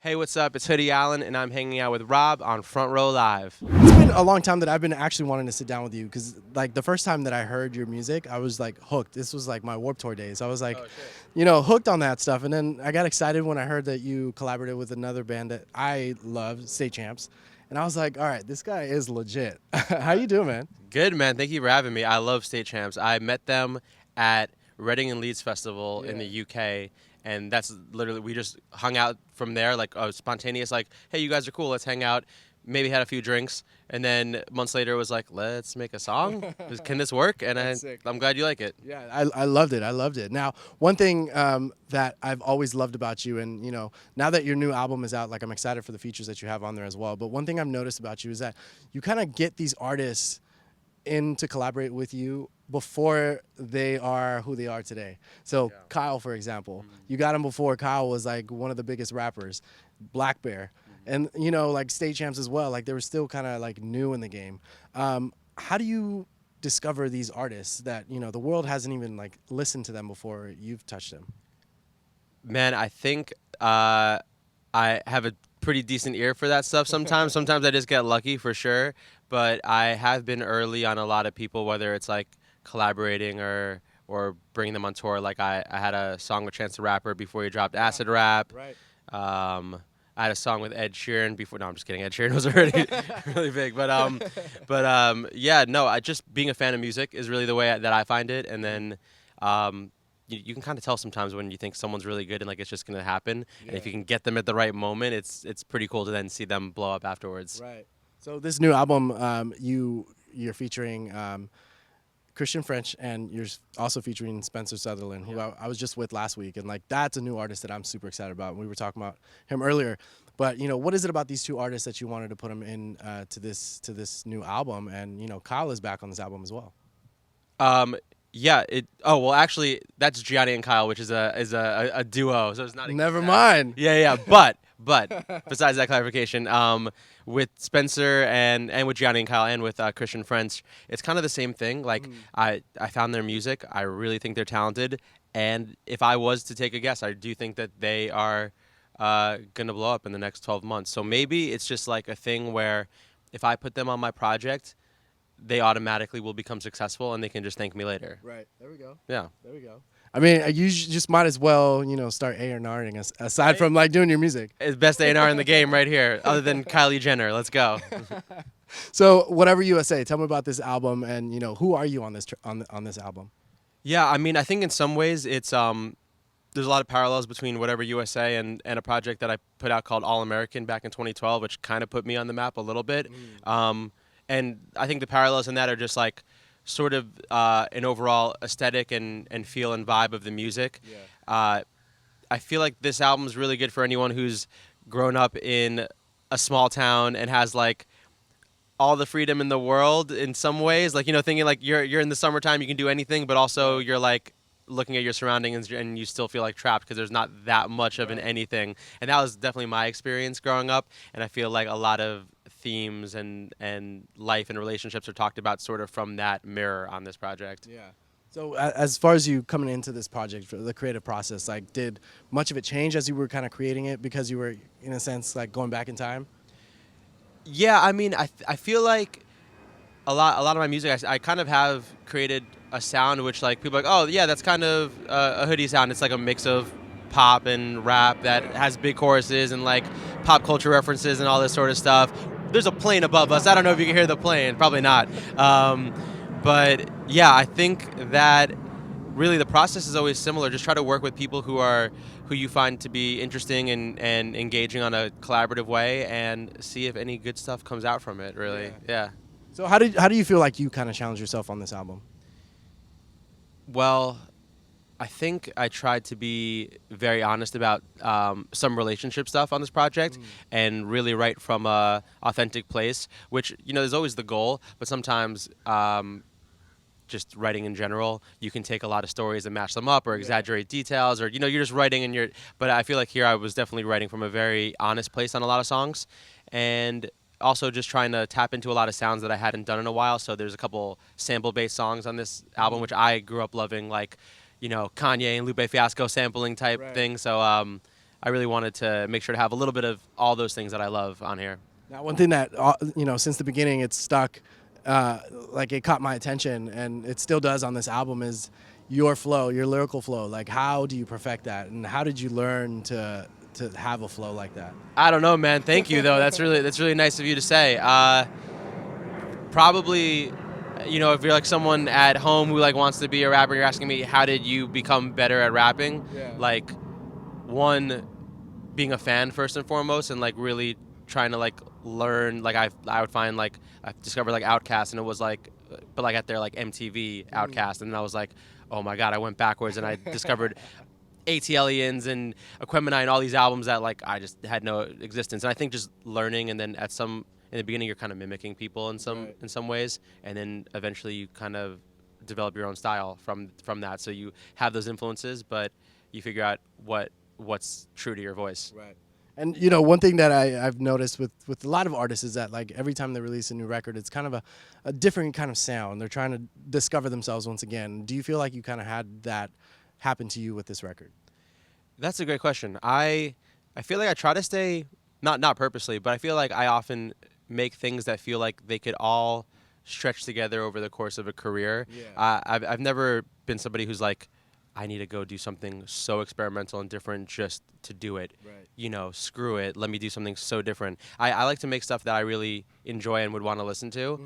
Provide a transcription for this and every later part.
Hey, what's up? It's Hoodie Allen, and I'm hanging out with Rob on Front Row Live. It's been a long time that I've been actually wanting to sit down with you because, like, the first time that I heard your music, I was like hooked. This was like my Warped Tour days. I was like, hooked on that stuff. And then I got excited when I heard that you collaborated with another band that I love, State Champs. And I was like, all right, this guy is legit. How you doing, man? Good, man. Thank you for having me. I love State Champs. I met them at Reading and Leeds Festival in the UK, and that's literally, we just hung out from there, like spontaneous, like, hey, you guys are cool, let's hang out. Maybe had a few drinks, and then months later it was like, let's make a song. Can this work? And I'm glad you like it. Yeah, I loved it. I loved it. Now, one thing that I've always loved about you, and now that your new album is out, like I'm excited for the features that you have on there as well. But one thing I've noticed about you is that you kind of get these artists in to collaborate with you before they are who they are today. So Kyle, for example, you got him before Kyle was like one of the biggest rappers, Black Bear. And, like State Champs as well, like they were still kind of like new in the game. How do you discover these artists that, the world hasn't even like listened to them before you've touched them? Man, I think I have a pretty decent ear for that stuff sometimes. Sometimes I just get lucky for sure. But I have been early on a lot of people, whether it's like collaborating or bringing them on tour. Like I had a song with Chance the Rapper before he dropped Acid Rap. Right. I had a song with Ed Sheeran before. No, I'm just kidding. Ed Sheeran was already really big. Yeah, no. I just being a fan of music is really the way that I find it. And then you can kind of tell sometimes when you think someone's really good and like it's just gonna happen. Yeah. And if you can get them at the right moment, it's pretty cool to then see them blow up afterwards. Right. So this new album, you're featuring Christian French, and you're also featuring Spencer Sutherland, who I was just with last week, and like that's a new artist that I'm super excited about. We were talking about him earlier, but what is it about these two artists that you wanted to put them in to this new album? And Kyle is back on this album as well. Yeah. Well, actually, that's Gianni and Kyle, which is a duo. So it's not. Never mind. Yeah. But besides that clarification, with Spencer and with Gianni and Kyle and with Christian French, it's kind of the same thing. Like I found their music. I really think they're talented, and if I was to take a guess, I do think that they are gonna blow up in the next 12 months. So maybe it's just like a thing where if I put them on my project, they automatically will become successful, and they can just thank me later. Right. There we go. Yeah. There we go. I mean, you just might as well, start A&Ring aside from like doing your music. It's best A&R in the game right here, other than Kylie Jenner. Let's go. So, whatever USA, tell me about this album, and who are you on this on this album? Yeah, I mean, I think in some ways it's there's a lot of parallels between Whatever USA and a project that I put out called All American back in 2012, which kind of put me on the map a little bit. And I think the parallels in that are just like sort of an overall aesthetic and feel and vibe of the music. Yeah. I feel like this album is really good for anyone who's grown up in a small town and has like all the freedom in the world in some ways. Like, thinking like you're in the summertime, you can do anything, but also you're like looking at your surroundings and you still feel like trapped because there's not that much of an anything. And that was definitely my experience growing up. And I feel like a lot of themes and life and relationships are talked about sort of from that mirror on this project. Yeah. So as far as you coming into this project, for the creative process, like did much of it change as you were kind of creating it because you were, in a sense, like going back in time? Yeah, I mean, I feel like a lot of my music, I kind of have created a sound which like people are like, oh yeah, that's kind of a Hoodie sound. It's like a mix of pop and rap that has big choruses and like pop culture references and all this sort of stuff. There's a plane above us. I don't know if you can hear the plane. Probably not. But yeah, I think that really the process is always similar. Just try to work with people who you find to be interesting and engaging on a collaborative way, and see if any good stuff comes out from it. Really, yeah. So how do you feel like you kind of challenge yourself on this album? Well, I think I tried to be very honest about some relationship stuff on this project and really write from a authentic place, which, there's always the goal, but sometimes just writing in general, you can take a lot of stories and match them up or exaggerate details, or, you're just writing but I feel like here I was definitely writing from a very honest place on a lot of songs, and also just trying to tap into a lot of sounds that I hadn't done in a while. So there's a couple sample-based songs on this album, which I grew up loving, like, Kanye and Lupe Fiasco sampling type thing. So I really wanted to make sure to have a little bit of all those things that I love on here. Now, one thing that since the beginning it's stuck, like it caught my attention, and it still does on this album, is your flow, your lyrical flow. Like, how do you perfect that, and how did you learn to have a flow like that? I don't know, man. Thank you, though. That's really nice of you to say. Probably, if you're like someone at home who like wants to be a rapper, you're asking me how did you become better at rapping? Yeah. Like, one, being a fan first and foremost, and like really trying to like learn. Like I would find like I discovered like Outkast, and it was like, but like at their like MTV Outkast, and then I was like, oh my god, I went backwards and I discovered ATLians and Aquemini and all these albums that like I just had no existence. And I think just learning, and then in the beginning you're kind of mimicking people in some ways, and then eventually you kind of develop your own style from that. So you have those influences, but you figure out what's true to your voice. Right. And one thing that I've noticed with a lot of artists is that like every time they release a new record, it's kind of a different kind of sound. They're trying to discover themselves once again. Do you feel like you kind of had that happen to you with this record? That's a great question. I feel like I try to stay not purposely, but I feel like I often make things that feel like they could all stretch together over the course of a career. Yeah. I've never been somebody who's like, I need to go do something so experimental and different just to do it. Right. Screw it. Let me do something so different. I like to make stuff that I really enjoy and would want to listen to.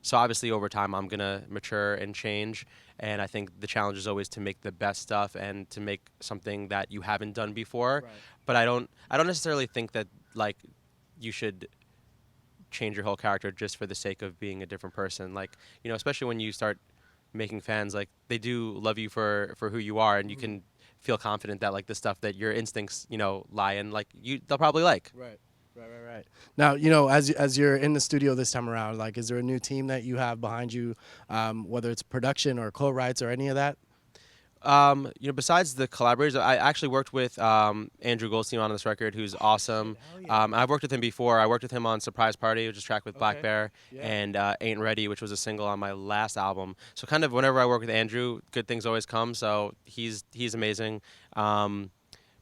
So obviously over time I'm going to mature and change. And I think the challenge is always to make the best stuff and to make something that you haven't done before. Right. But I don't necessarily think that like you should change your whole character just for the sake of being a different person. Like, especially when you start making fans, like they do love you for who you are, and you can feel confident that like the stuff that your instincts lie in, like they'll probably like. Right. Now, as you're in the studio this time around, like, is there a new team that you have behind you, whether it's production or co-writes or any of that? Besides the collaborators, I actually worked with Andrew Goldstein on this record, who's awesome. Yeah. I've worked with him before. I worked with him on Surprise Party, which is a track with Black Bear, Yeah. and Ain't Ready, which was a single on my last album. So kind of whenever I work with Andrew, good things always come. So he's amazing.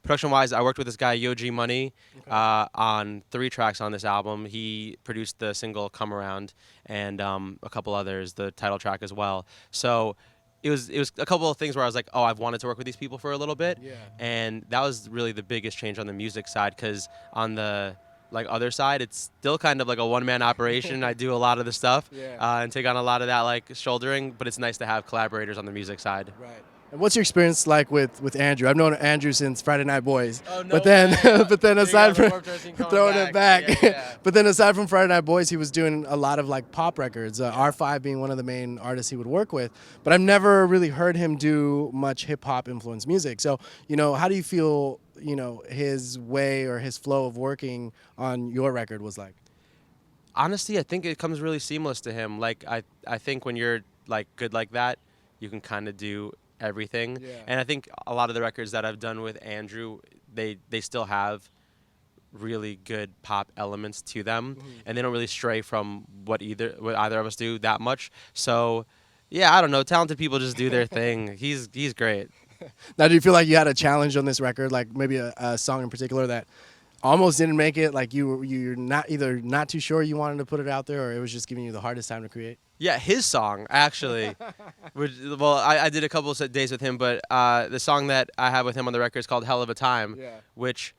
Production-wise, I worked with this guy, Yoji Money, on 3 tracks on this album. He produced the single Come Around and a couple others, the title track as well. So it was a couple of things where I was like, oh, I've wanted to work with these people for a little bit. Yeah. And that was really the biggest change on the music side, because on the other side, it's still kind of like a one-man operation. I do a lot of the stuff and take on a lot of that like shouldering, but it's nice to have collaborators on the music side. Right. And what's your experience like with Andrew? I've known Andrew since Friday Night Boys. Oh, no but then, way. but then aside from throwing it back, Yeah. but then aside from Friday Night Boys, he was doing a lot of like pop records. R5 being one of the main artists he would work with. But I've never really heard him do much hip hop influenced music. So how do you feel his way or his flow of working on your record was like? Honestly, I think it comes really seamless to him. Like I think when you're like good like that, you can kind of do everything. Yeah. And I think a lot of the records that I've done with Andrew, they still have really good pop elements to them, and they don't really stray from what either of us do that much. So yeah, I don't know, talented people just do their thing. He's great. Now, do you feel like you had a challenge on this record, like maybe a song in particular that almost didn't make it, like you're not too sure you wanted to put it out there, or it was just giving you the hardest time to create? Yeah, his song, actually. I did a couple of days with him, but the song that I have with him on the record is called Hell of a Time, which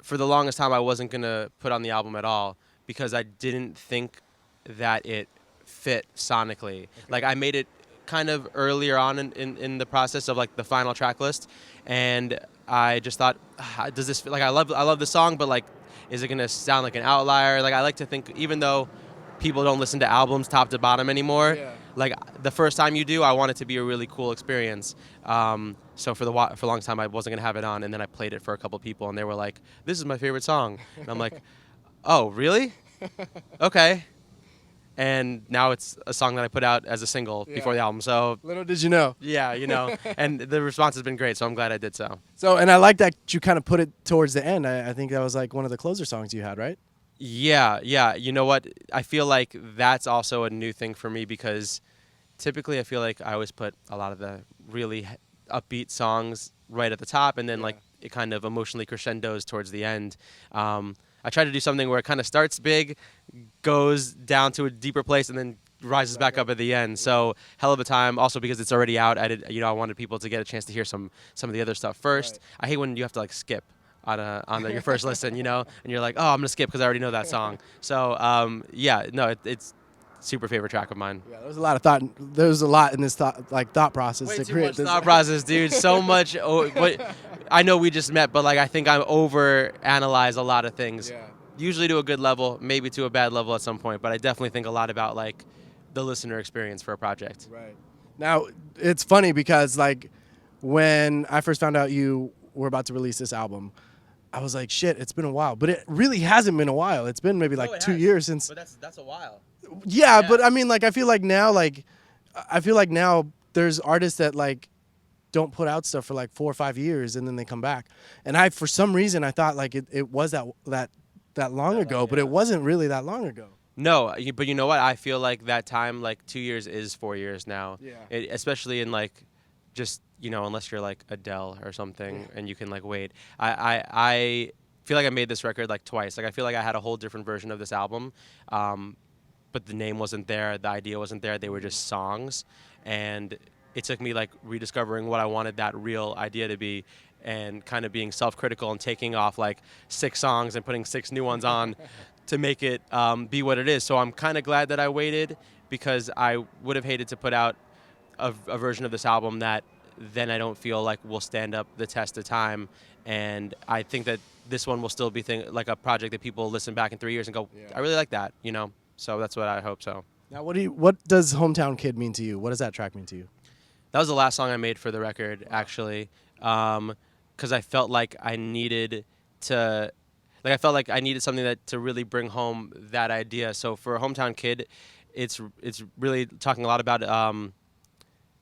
for the longest time I wasn't going to put on the album at all because I didn't think that it fit sonically. Okay. Like, I made it kind of earlier on in the process of, like, the final track list, and I just thought, does this fit? Like, I love the song, but, like, is it going to sound like an outlier? Like, I like to think, even though people don't listen to albums top to bottom anymore. Yeah. Like, the first time you do, I want it to be a really cool experience. So for a long time, I wasn't going to have it on, and then I played it for a couple people, and they were like, this is my favorite song. And I'm like, oh, really? Okay. And now it's a song that I put out as a single before the album. So little did you know. Yeah, and the response has been great, so I'm glad I did so. So, and I like that you kind of put it towards the end. I think that was like one of the closer songs you had, right? Yeah. You know what? I feel like that's also a new thing for me because typically I feel like I always put a lot of the really upbeat songs right at the top, and then like it kind of emotionally crescendos towards the end. I try to do something where it kind of starts big, goes down to a deeper place, and then rises back up at the end. So hell of a time. Also because it's already out, I wanted people to get a chance to hear some of the other stuff first. Right. I hate when you have to like skip on your first listen, and you're like, oh, I'm gonna skip because I already know that song. So it's super favorite track of mine. Yeah, there's a lot of thought. There's a lot in this thought process Way to too create much this thought process, dude. So much. I know we just met, but like I think I over analyze a lot of things. Yeah. Usually to a good level, maybe to a bad level at some point. But I definitely think a lot about like the listener experience for a project. Right. Now it's funny because like when I first found out you were about to release this album, I was like, shit, it's been a while. But it really hasn't been a while. It's been maybe like 2 years since. But that's a while. Yeah, but I mean, like, I feel like now there's artists that like don't put out stuff for like 4 or 5 years and then they come back. And for some reason I thought like it was that long ago, but it wasn't really that long ago. No, but you know what? I feel like that time, like 2 years, is 4 years now. Yeah. Especially in like, just unless you're like Adele or something, and you can like wait. I feel like I made this record like twice. Like I feel like I had a whole different version of this album, but the name wasn't there, the idea wasn't there. They were just songs, and it took me like rediscovering what I wanted that real idea to be, and kind of being self-critical and taking off like 6 songs and putting 6 new ones on to make it be what it is. So I'm kind of glad that I waited, because I would have hated to put out a version of this album that then I don't feel like will stand up the test of time. And I think that this one will still be like a project that people listen back in 3 years and go, I really like that, So that's what I hope so. Now, what does Hometown Kid mean to you? What does that track mean to you? That was the last song I made for the record, actually, because I felt like I needed to, I felt like I needed something to really bring home that idea. So for Hometown Kid, it's really talking a lot about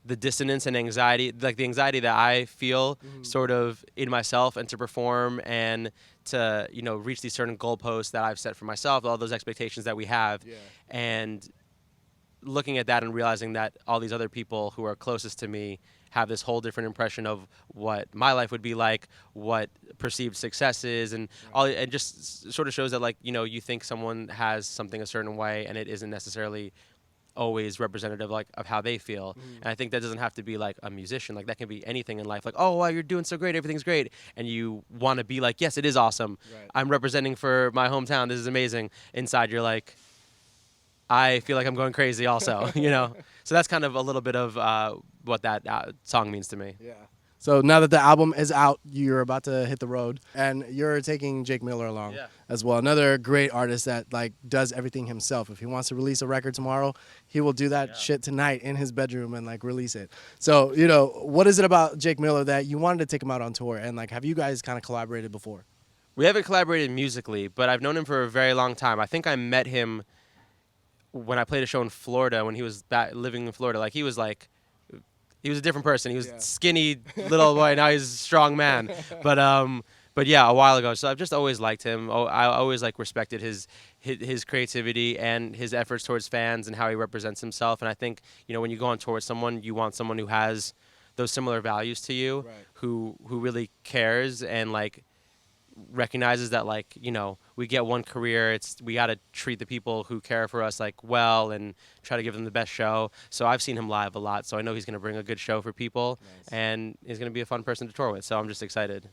the dissonance and anxiety, like the anxiety that I feel sort of in myself, and to perform and to reach these certain goalposts that I've set for myself, all those expectations that we have, and looking at that and realizing that all these other people who are closest to me have this whole different impression of what my life would be like, what perceived success is, and all, and just sort of shows that like you think someone has something a certain way, and it isn't necessarily always representative like of how they feel. And I think that doesn't have to be like a musician. Like that can be anything in life. Like, oh wow, you're doing so great, everything's great, and you want to be like, yes, it is awesome. Right. I'm representing for my hometown. This is amazing. Inside, you're like, I feel like I'm going crazy also, So that's kind of a little bit of what that song means to me. Yeah. So now that the album is out, you're about to hit the road, and you're taking Jake Miller along as well. Another great artist that like does everything himself. If he wants to release a record tomorrow, he will do that shit tonight in his bedroom and like release it. So, what is it about Jake Miller that you wanted to take him out on tour? And like, have you guys kind of collaborated before? We haven't collaborated musically, but I've known him for a very long time. I think I met him when I played a show in Florida, when he was living in Florida. Like he was a different person. He was skinny little boy. Now he's a strong man. But yeah, a while ago. So I've just always liked him. I always like respected his creativity and his efforts towards fans and how he represents himself. And I think when you go on tour with someone, you want someone who has those similar values to you, who really cares and like recognizes that like we get one career, we got to treat the people who care for us like well and try to give them the best show. So I've seen him live a lot, so I know he's going to bring a good show for people. Nice. And he's going to be a fun person to tour with, so I'm just excited.